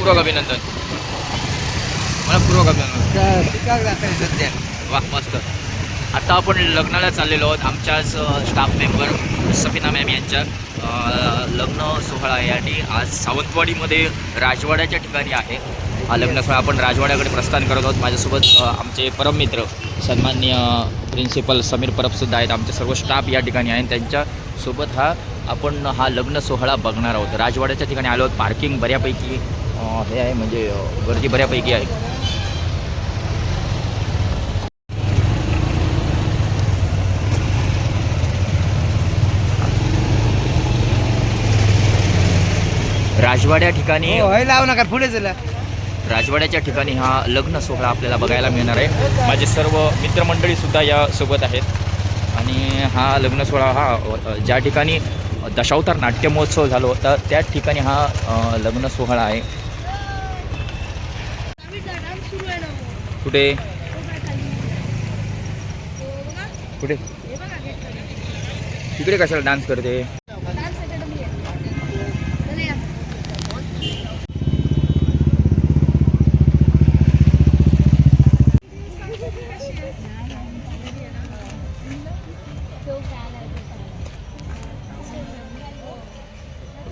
मनपूर्वक अभिनंदन. मनपूर्वक अभिनंदन. वा मस्त. आता आपण लग्नाला चाललेलो आहोत. आमच्याच स्टाफ मेंबर सफिना मॅम यांच्या लग्न सोहळा यासाठी आज सावंतवाडीमध्ये राजवाड्याच्या ठिकाणी आहे. हा लग्न सोहळा आपण राजवाड्याकडे प्रस्थान करत आहोत. माझ्यासोबत आमचे परममित्र सन्माननीय प्रिन्सिपल समीर परबसुद्धा आहेत. आमचे सर्व स्टाफ या ठिकाणी आहे. त्यांच्यासोबत आपण हा लग्न सोहळा बघणार आहोत. राजवाड्याच्या ठिकाणी आलो आहोत. पार्किंग बऱ्यापैकी हे आहे, म्हणजे गर्दी बऱ्यापैकी आहे. राजवाड्या ठिकाणी लावू नका पुढे चला. राजवाड्याच्या ठिकाणी हा लग्न सोहळा आपल्याला बघायला मिळणार आहे. माझे सर्व मित्रमंडळीसुद्धा यासोबत आहेत. आणि हा लग्न सोहळा हा ज्या ठिकाणी दशावतार नाट्य महोत्सव झाला होता त्या ठिकाणी हा लग्न सोहळा आहे. कुठे कुठे तिकडे कशाला डान्स करते?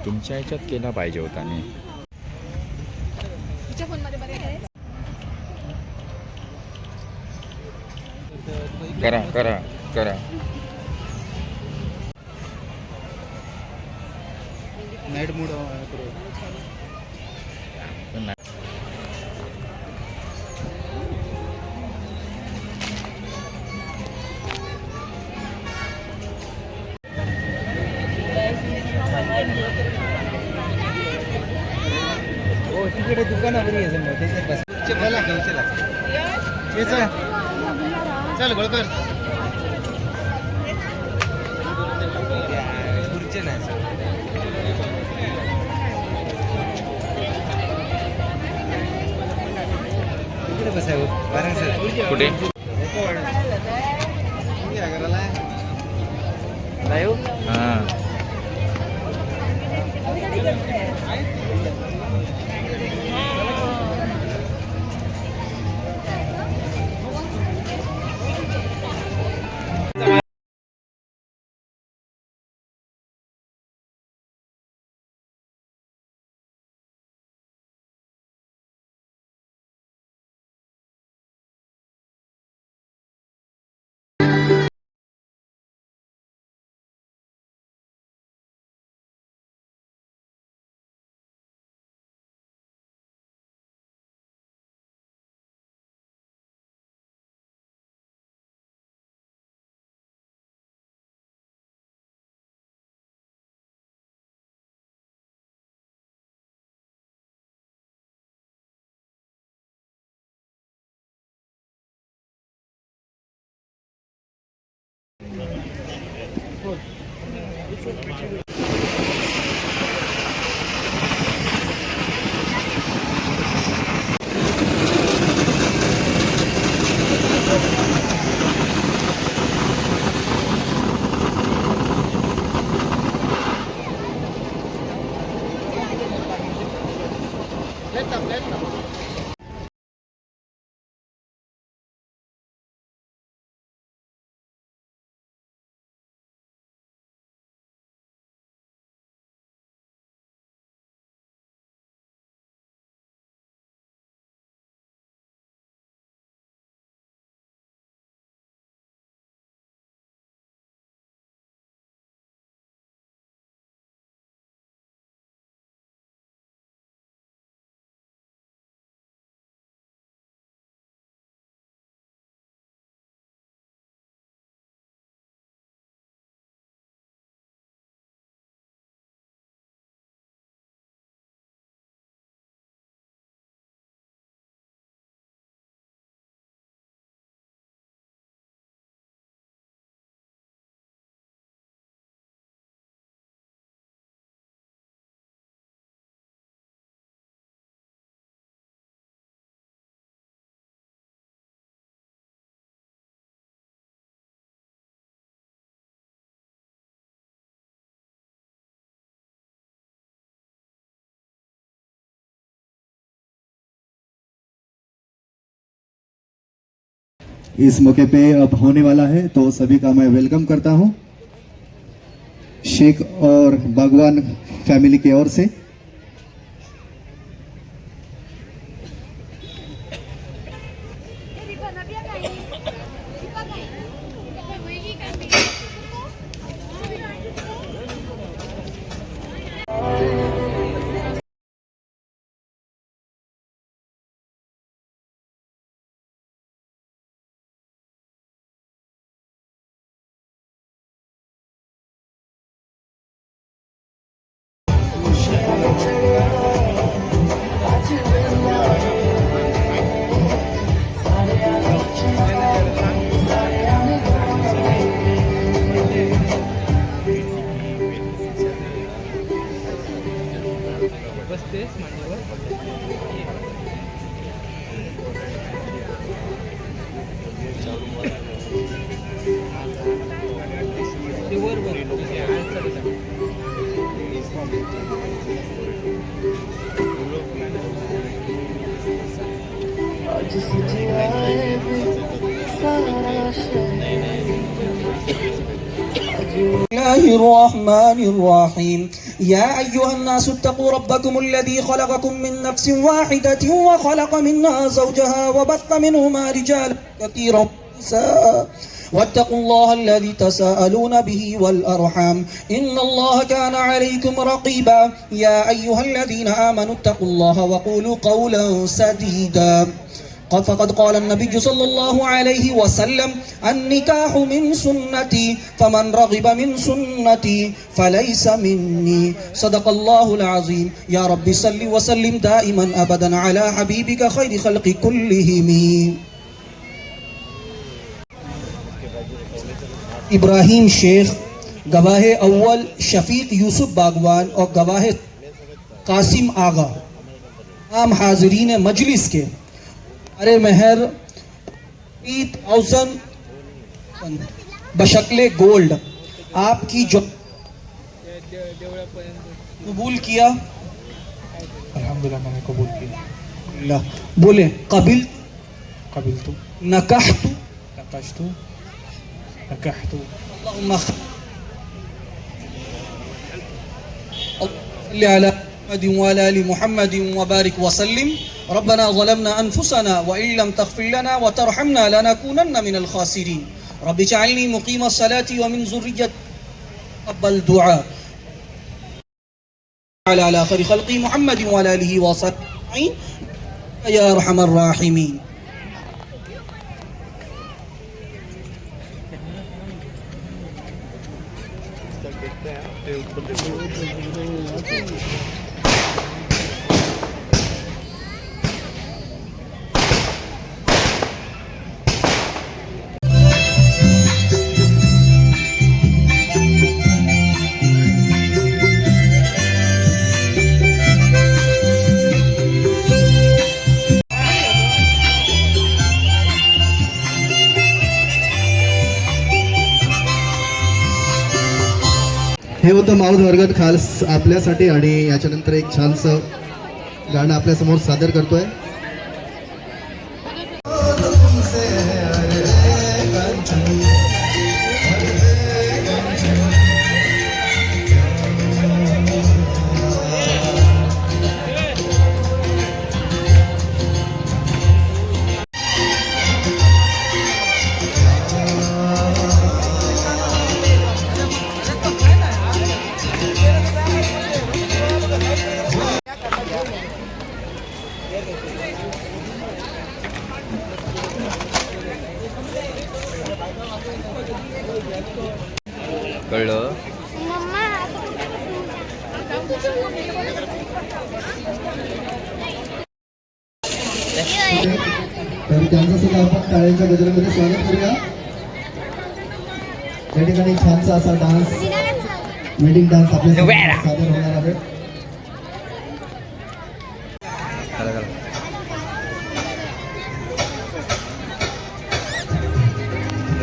तुमच्या ह्याच्यात केला पाहिजे होता नाही. करा करा करा. नाईट मूड तिकडे दुकानावर चल गोळकर खुर्ची नाही सर. तिकडे बसावं कुठे हां. इस मौके पे अब होने वाला है, तो सभी का मैं वेलकम करता हूं शेख और बागवान फैमिली की ओर से। बसतेस मांडीवर. ते वर वर तुझे हात चालू الله الرحمن الرحيم يا أيها الناس اتقوا ربكم الذي خلقكم من نفس واحدة وخلق منها زوجها وبث منهما رجالا كثيرا ونساء واتقوا الله الذي تساءلون به والأرحام إن الله كان عليكم رقيبا يا أيها الذين آمنوا اتقوا الله وقولوا قولا سديدا فقد قال النبي صلى الله عليه وسلم النكاح من سنتي فمن رغب من سنتي فليس مني صدق الله العظيم يا رب صل وسلم دائما أبدا على حبيبك خير خلق كلهم इब्राहिम शेख, गवाह अव्वल शफीक यूसुफ बागवान और गवाह कासिम आगा, आम हाजरीन मजलिस के अरे महर 3000 बशक्ले गोल्ड आपकी जो कबूल किया, अल्हम्दुलिल्लाह मैंने कबूल किया. अल्लाह बोले कबिल कबिल तू नकाहतु नकाशतू नकाहतू. اللهم صل على محمد وعلى ال محمد وبارك وسلم. ربنا ظلمنا انفسنا وان لم تغفر لنا وترحمنا لنكونن من الخاسرين. رب اجعلني مقيم الصلاة ومن ذريتي تقبل دعاء. على خير خلق محمد وعلى اله وصحبه يا ارحم الراحمين. हे होतं माऊद वर्गात खास आपल्यासाठी, आणि याच्यानंतर एक छानसं गाणं आपल्यासमोर सादर करतोय. कळलं. तर त्यांचं सुद्धा आपण टाळ्यांच्या गजरामध्ये स्वागत करूया. या ठिकाणी छानसा असा डान्स, वेडिंग डान्स आपल्या सादर होणार आहे.